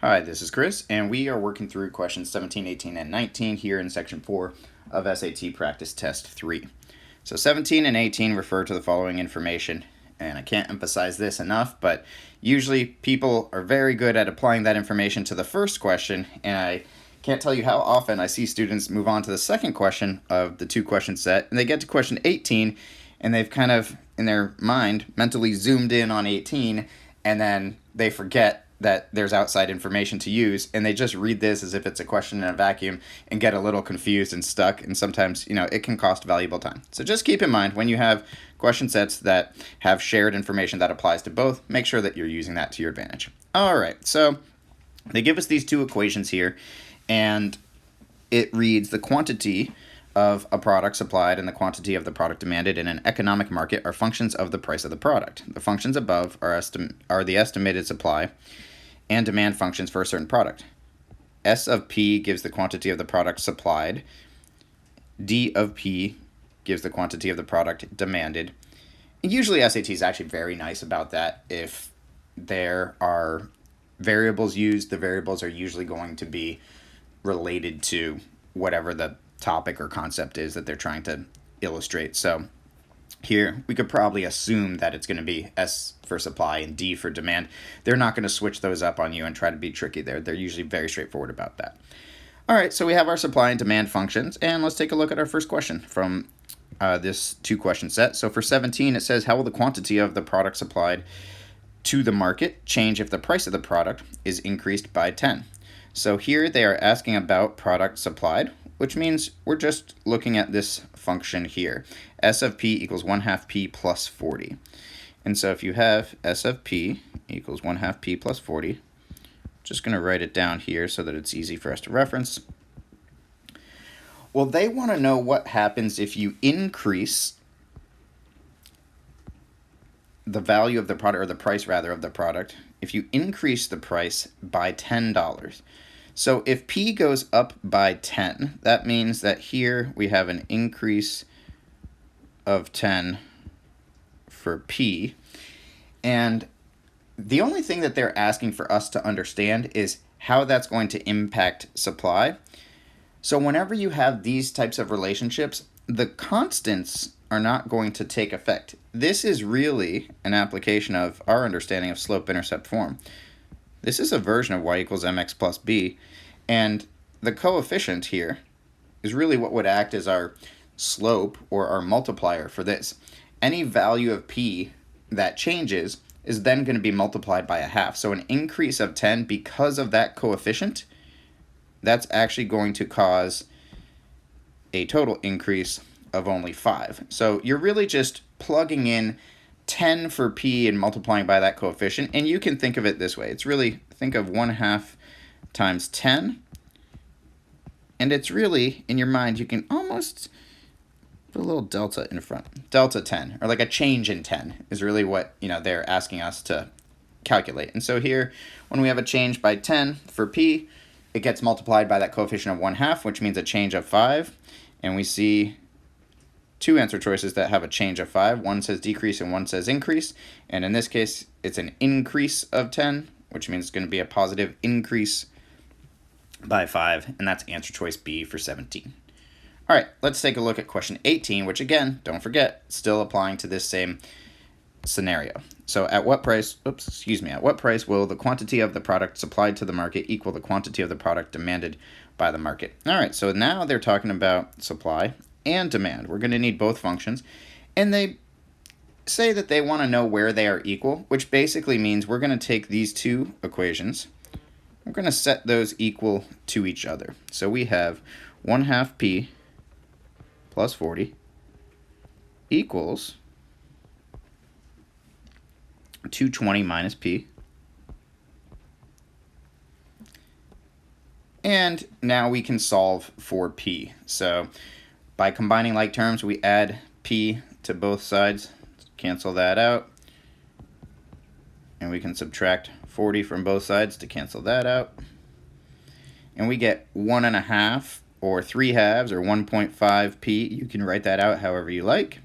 Hi, this is Chris, and we are working through questions 17, 18, and 19 here in section 4 of SAT Practice Test 3. So 17 and 18 refer to the following information, and I can't emphasize this enough, but usually people are very good at applying that information to the first question, and I can't tell you how often I see students move on to the second question of the two-question set, and they get to question 18, and they've kind of, in their mind, mentally zoomed in on 18, and then they forget that there's outside information to use, and they just read this as if it's a question in a vacuum and get a little confused and stuck, and sometimes, it can cost valuable time. So just keep in mind when you have question sets that have shared information that applies to both, make sure that you're using that to your advantage. All right, so they give us these two equations here, and it reads the quantity of a product supplied and the quantity of the product demanded in an economic market are functions of the price of the product. The functions above are the estimated supply and demand functions for a certain product. S of P gives the quantity of the product supplied. D of P gives the quantity of the product demanded. And usually SAT is actually very nice about that. If there are variables used, the variables are usually going to be related to whatever the topic or concept is that they're trying to illustrate. So here, we could probably assume that it's going to be S for supply and D for demand. They're not going to switch those up on you and try to be tricky there. They're usually very straightforward about that. All right, so we have our supply and demand functions, and let's take a look at our first question from this two-question set. So for 17, it says, how will the quantity of the product supplied to the market change if the price of the product is increased by 10? So here they are asking about product supplied, which means we're just looking at this function here. S of P equals 1/2 P plus 40. And so if you have S of P equals 1/2 P plus 40, just going to write it down here so that it's easy for us to reference. Well, they want to know what happens if you increase the value of the product, or the price rather of the product, if you increase the price by $10. So if P goes up by 10, that means that here we have an increase of 10 for P. And the only thing that they're asking for us to understand is how that's going to impact supply. So whenever you have these types of relationships, the constants are not going to take effect. This is really an application of our understanding of slope-intercept form. This is a version of y equals mx plus b, and the coefficient here is really what would act as our slope or our multiplier for this. Any value of p that changes is then going to be multiplied by 1/2. So an increase of 10 because of that coefficient, that's actually going to cause a total increase of only 5. So you're really just plugging in 10 for P and multiplying by that coefficient, and you can think of it this way. It's really, think of 1/2 times 10, and it's really, in your mind, you can almost put a little delta in front. Delta 10, or like a change in 10 is really what they're asking us to calculate. And so here, when we have a change by 10 for P, it gets multiplied by that coefficient of 1/2, which means a change of 5, and we see two answer choices that have a change of 5. One says decrease and one says increase. And in this case, it's an increase of 10, which means it's going to be a positive increase by 5. And that's answer choice B for 17. All right, let's take a look at question 18, which again, don't forget, still applying to this same scenario. So at what price will the quantity of the product supplied to the market equal the quantity of the product demanded by the market? All right, so now they're talking about supply and demand. We're going to need both functions, and they say that they want to know where they are equal, which basically means we're going to take these two equations, we're going to set those equal to each other. So we have 1/2 P plus 40 equals 220 minus P. And now we can solve for P. So by combining like terms, we add P to both sides, cancel that out, and we can subtract 40 from both sides to cancel that out. And we get 1/2 or 3/2 or 1.5 P, you can write that out however you like,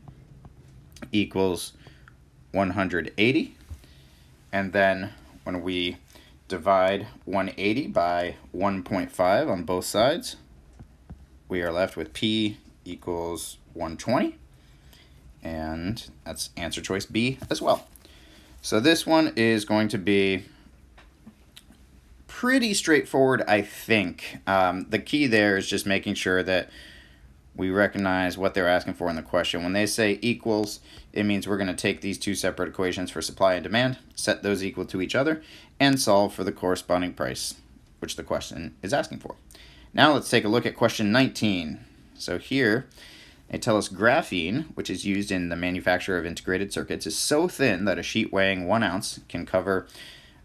equals 180. And then when we divide 180 by 1.5 on both sides, we are left with P equals 120. And that's answer choice B as well. So this one is going to be pretty straightforward, I think. The key there is just making sure that we recognize what they're asking for in the question. When they say equals, it means we're going to take these two separate equations for supply and demand, set those equal to each other, and solve for the corresponding price, which the question is asking for. Now let's take a look at question 19. So here, they tell us graphene, which is used in the manufacture of integrated circuits, is so thin that a sheet weighing 1 ounce can cover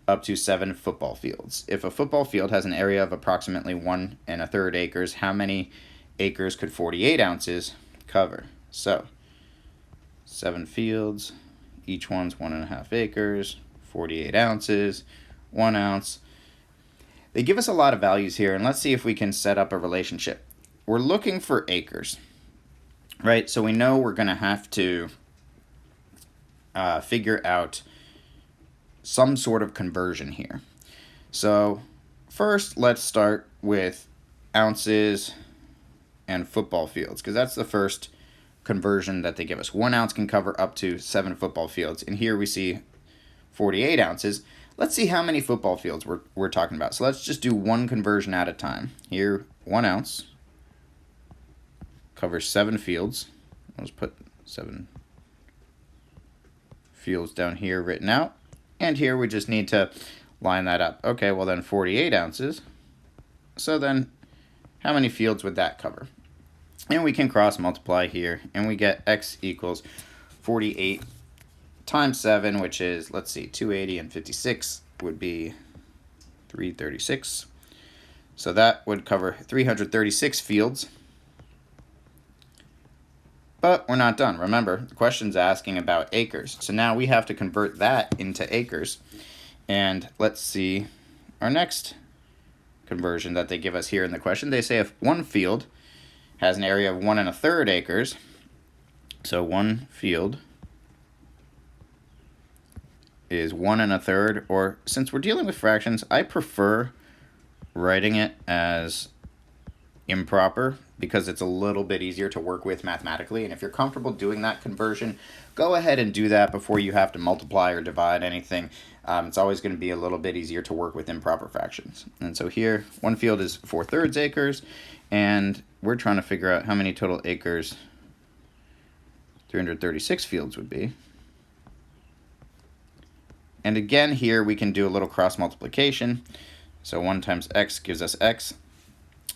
up to 7 football fields. If a football field has an area of approximately 1 1/3 acres, how many acres could 48 ounces cover? So 7 fields, each one's 1.5 acres, 48 ounces, 1 ounce. They give us a lot of values here, and let's see if we can set up a relationship. We're looking for acres, right? So we know we're going to have to figure out some sort of conversion here. So first, let's start with ounces and football fields, because that's the first conversion that they give us. 1 ounce can cover up to 7 football fields, and here we see 48 ounces. Let's see how many football fields we're talking about. So let's just do one conversion at a time. Here, 1 ounce covers 7 fields. Let's put 7 fields down here written out. And here we just need to line that up. Okay, well then 48 ounces. So then how many fields would that cover? And we can cross multiply here, and we get x equals 48 times 7, which is, let's see, 280 and 56 would be 336. So that would cover 336 fields. But we're not done. Remember, the question's asking about acres. So now we have to convert that into acres. And let's see our next conversion that they give us here in the question. They say if one field has an area of 1 1/3 acres, so one field is 1 1/3, or since we're dealing with fractions, I prefer writing it as improper because it's a little bit easier to work with mathematically. And if you're comfortable doing that conversion, go ahead and do that before you have to multiply or divide anything. It's always going to be a little bit easier to work with improper fractions. And so here, one field is 4/3 acres, and we're trying to figure out how many total acres 336 fields would be. And again, here we can do a little cross multiplication. So 1 times x gives us x.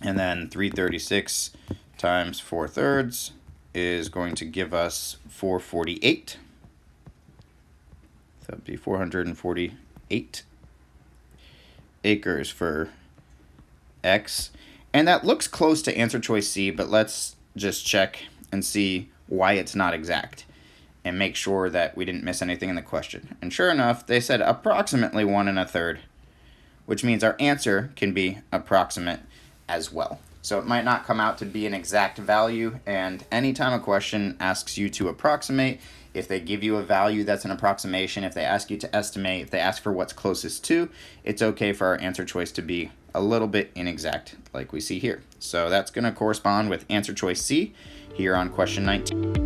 And then 336 times 4/3 is going to give us 448. So that would be 448 acres for x. And that looks close to answer choice C, but let's just check and see why it's not exact and make sure that we didn't miss anything in the question. And sure enough, they said approximately 1 1/3, which means our answer can be approximate as well. So it might not come out to be an exact value, and anytime a question asks you to approximate, if they give you a value that's an approximation, if they ask you to estimate, if they ask for what's closest to, it's okay for our answer choice to be a little bit inexact like we see here. So that's going to correspond with answer choice C here on question 19.